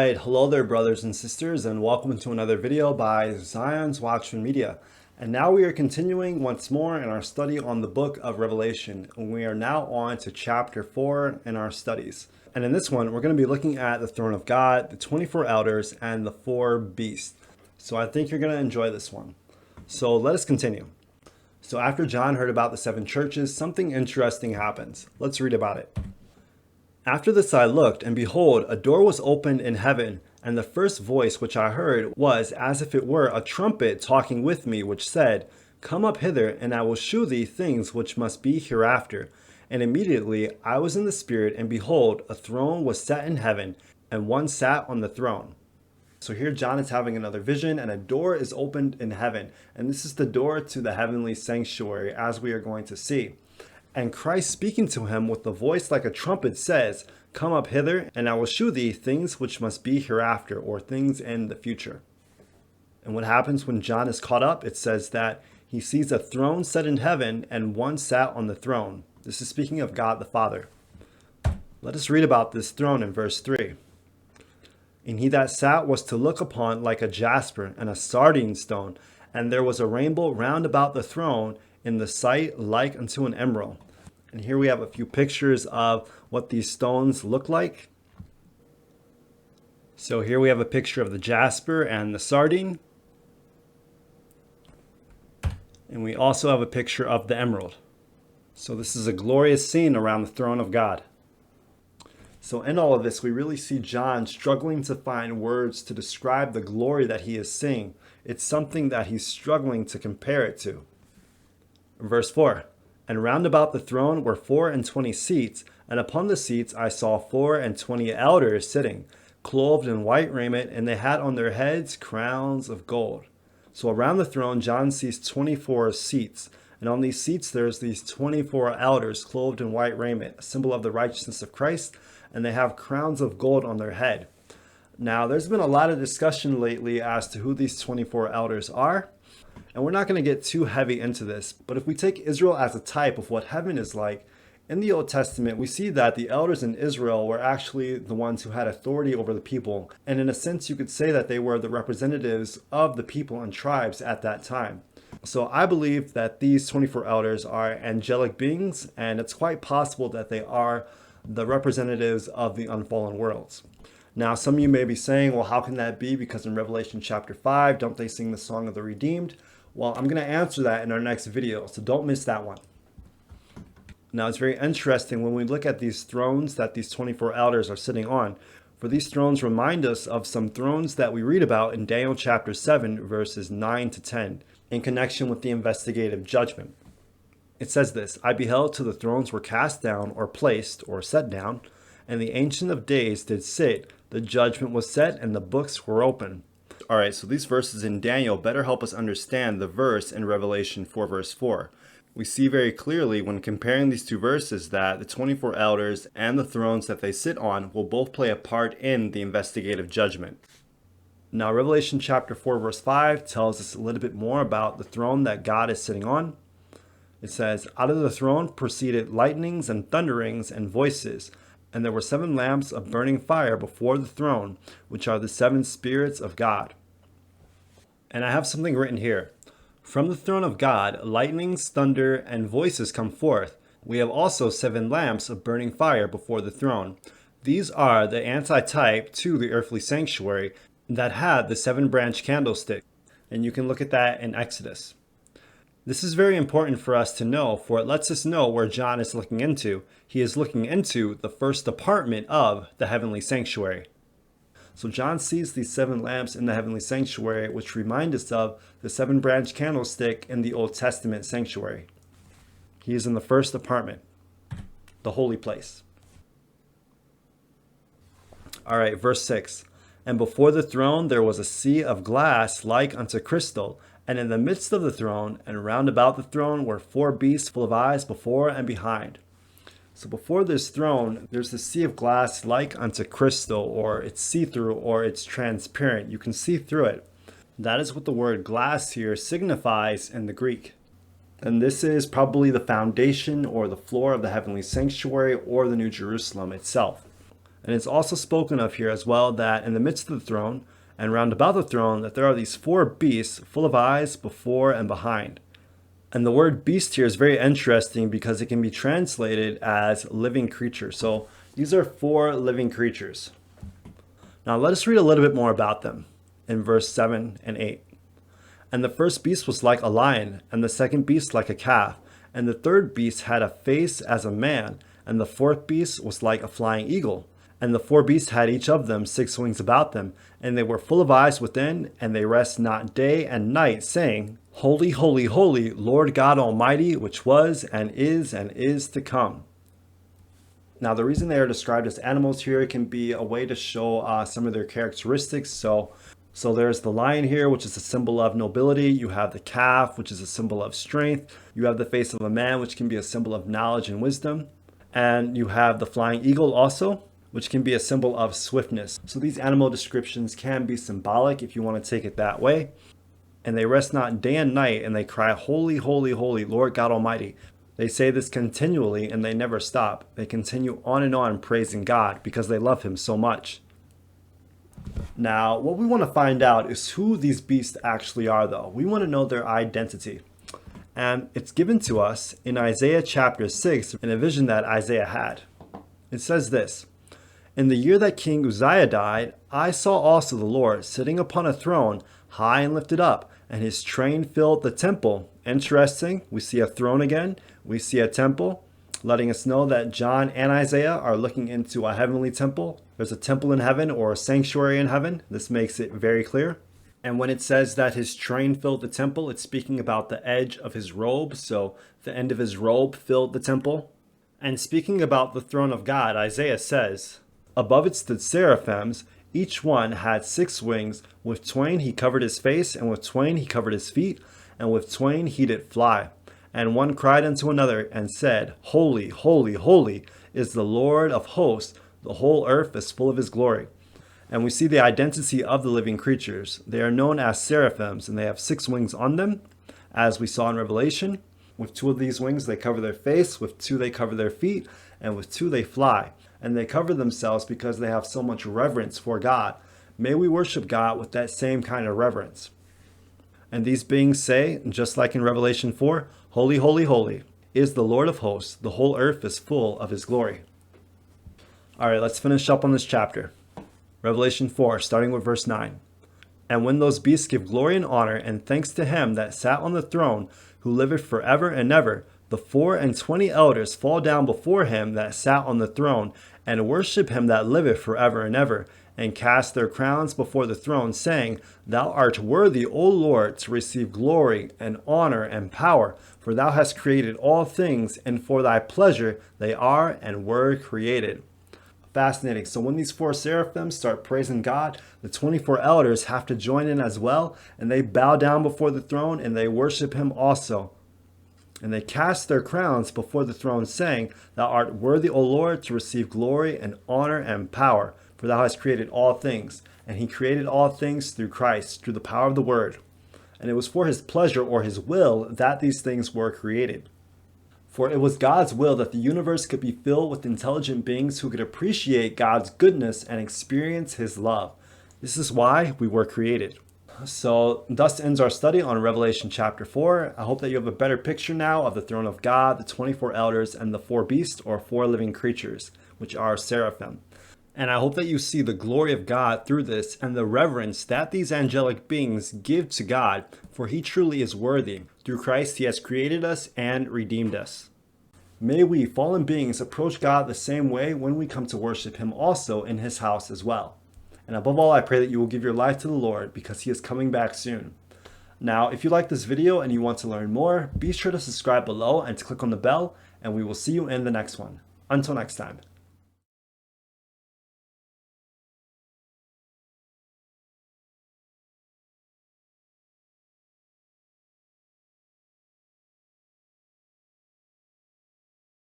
Alright, hello there brothers and sisters, and welcome to another video by Zion's Watchman Media. And now we are continuing once more in our study on the book of Revelation, and we are now on to chapter 4 in our studies. And in this one, we're going to be looking at the throne of God, the 24 elders, and the 4 beasts. So I think you're going to enjoy this one. So let us continue. So after John heard about the 7 churches, something interesting happens. Let's read about it. After this I looked, and behold, a door was opened in heaven, and the first voice which I heard was as if it were a trumpet talking with me, which said, Come up hither, and I will shew thee things which must be hereafter. And immediately I was in the Spirit, and behold, a throne was set in heaven, and one sat on the throne. So here John is having another vision, and a door is opened in heaven. And this is the door to the heavenly sanctuary, as we are going to see. And Christ speaking to him with a voice like a trumpet says, Come up hither, and I will shew thee things which must be hereafter, or things in the future. And what happens when John is caught up? It says that he sees a throne set in heaven, and one sat on the throne. This is speaking of God the Father. Let us read about this throne in verse 3. And he that sat was to look upon like a jasper and a sardine stone, and there was a rainbow round about the throne, in the sight like unto an emerald. And here we have a few pictures of what these stones look like. So here we have a picture of the jasper and the sardine. And we also have a picture of the emerald. So this is a glorious scene around the throne of God. So in all of this, we really see John struggling to find words to describe the glory that he is seeing. It's something that he's struggling to compare it to. Verse 4, And round about the throne were 24 seats, and upon the seats I saw 24 elders sitting, clothed in white raiment, and they had on their heads crowns of gold. So around the throne John sees 24 seats, and on these seats there's these 24 elders clothed in white raiment, a symbol of the righteousness of Christ, and they have crowns of gold on their head. Now there's been a lot of discussion lately as to who these 24 elders are. And we're not going to get too heavy into this, but if we take Israel as a type of what heaven is like, in the Old Testament, we see that the elders in Israel were actually the ones who had authority over the people. And in a sense, you could say that they were the representatives of the people and tribes at that time. So I believe that these 24 elders are angelic beings, and it's quite possible that they are the representatives of the unfallen worlds. Now, some of you may be saying, well, how can that be? Because in Revelation chapter 5, don't they sing the song of the redeemed? Well, I'm going to answer that in our next video, so don't miss that one. Now, it's very interesting when we look at these thrones that these 24 elders are sitting on. For these thrones remind us of some thrones that we read about in Daniel chapter 7, verses 9 to 10, in connection with the investigative judgment. It says this, I beheld till the thrones were cast down, or placed, or set down, and the Ancient of Days did sit, the judgment was set, and the books were open. Alright, so these verses in Daniel better help us understand the verse in Revelation 4 verse 4. We see very clearly when comparing these two verses that the 24 elders and the thrones that they sit on will both play a part in the investigative judgment. Now Revelation chapter 4 verse 5 tells us a little bit more about the throne that God is sitting on. It says, Out of the throne proceeded lightnings and thunderings and voices. And there were 7 lamps of burning fire before the throne, which are the 7 spirits of God. And I have something written here. From the throne of God, lightnings, thunder, and voices come forth. We have also 7 lamps of burning fire before the throne. These are the antitype to the earthly sanctuary that had the 7-branch candlestick. And you can look at that in Exodus. This is very important for us to know, for it lets us know where John is looking into. He is looking into the first apartment of the heavenly sanctuary. So John sees these 7 lamps in the heavenly sanctuary, which remind us of the 7-branch candlestick in the Old Testament sanctuary. He is in the first apartment, the holy place. Alright, verse 6. And before the throne there was a sea of glass like unto crystal, and in the midst of the throne, and round about the throne, were 4 beasts full of eyes before and behind. So before this throne, there's the sea of glass like unto crystal, or it's see-through, or it's transparent. You can see through it. That is what the word glass here signifies in the Greek. And this is probably the foundation or the floor of the heavenly sanctuary or the New Jerusalem itself. And it's also spoken of here as well that in the midst of the throne and round about the throne that there are these four beasts full of eyes before and behind. And the word beast here is very interesting because it can be translated as living creature. So these are four living creatures. Now let us read a little bit more about them in verse 7 and 8. And the first beast was like a lion, and the second beast like a calf, and the third beast had a face as a man, and the fourth beast was like a flying eagle. And the four beasts had each of them 6 wings about them, and they were full of eyes within, and they rest not day and night, saying, Holy, holy, holy, Lord God Almighty, which was and is to come. Now, the reason they are described as animals here can be a way to show some of their characteristics. So there's the lion here, which is a symbol of nobility. You have the calf, which is a symbol of strength. You have the face of a man, which can be a symbol of knowledge and wisdom. And you have the flying eagle also, which can be a symbol of swiftness. So these animal descriptions can be symbolic if you want to take it that way. And they rest not day and night, and they cry, Holy, holy, holy, Lord God Almighty. They say this continually, and they never stop. They continue on and on praising God because they love him so much. Now, what we want to find out is who these beasts actually are, though. We want to know their identity. And it's given to us in Isaiah chapter 6 in a vision that Isaiah had. It says this, In the year that King Uzziah died, I saw also the Lord sitting upon a throne, high and lifted up, and his train filled the temple. Interesting, we see a throne again, we see a temple, letting us know that John and Isaiah are looking into a heavenly temple. There's a temple in heaven or a sanctuary in heaven. This makes it very clear. And when it says that his train filled the temple, it's speaking about the edge of his robe. So the end of his robe filled the temple. And speaking about the throne of God, Isaiah says, Above it stood seraphims. Each one had 6 wings. With twain he covered his face, and with twain he covered his feet, and with twain he did fly. And one cried unto another, and said, Holy, holy, holy is the Lord of hosts. The whole earth is full of his glory. And we see the identity of the living creatures. They are known as seraphims, and they have 6 wings on them, as we saw in Revelation. With 2 of these wings they cover their face, with 2 they cover their feet, and with 2 they fly. And they cover themselves because they have so much reverence for God. May we worship God with that same kind of reverence. And these beings say, just like in Revelation 4, Holy, holy, holy is the Lord of hosts. The whole earth is full of his glory. All right, let's finish up on this chapter. Revelation 4, starting with verse 9. And when those beasts give glory and honor and thanks to him that sat on the throne, who liveth forever and ever, the 24 elders fall down before him that sat on the throne, and worship him that liveth forever and ever, and cast their crowns before the throne, saying, Thou art worthy, O Lord, to receive glory and honor and power, for thou hast created all things, and for thy pleasure they are and were created. Fascinating. So when these 4 seraphim start praising God, the 24 elders have to join in as well, and they bow down before the throne and they worship him also. And they cast their crowns before the throne, saying, Thou art worthy, O Lord, to receive glory and honor and power, for thou hast created all things. And he created all things through Christ, through the power of the word. And it was for his pleasure or his will that these things were created. For it was God's will that the universe could be filled with intelligent beings who could appreciate God's goodness and experience his love. This is why we were created. So thus ends our study on Revelation chapter 4. I hope that you have a better picture now of the throne of God, the 24 elders, and the 4 beasts or 4 living creatures, which are seraphim. And I hope that you see the glory of God through this and the reverence that these angelic beings give to God, for he truly is worthy. Through Christ, he has created us and redeemed us. May we, fallen beings, approach God the same way when we come to worship him also in his house as well. And above all, I pray that you will give your life to the Lord because he is coming back soon. Now, if you like this video and you want to learn more, be sure to subscribe below and to click on the bell, and we will see you in the next one. Until next time.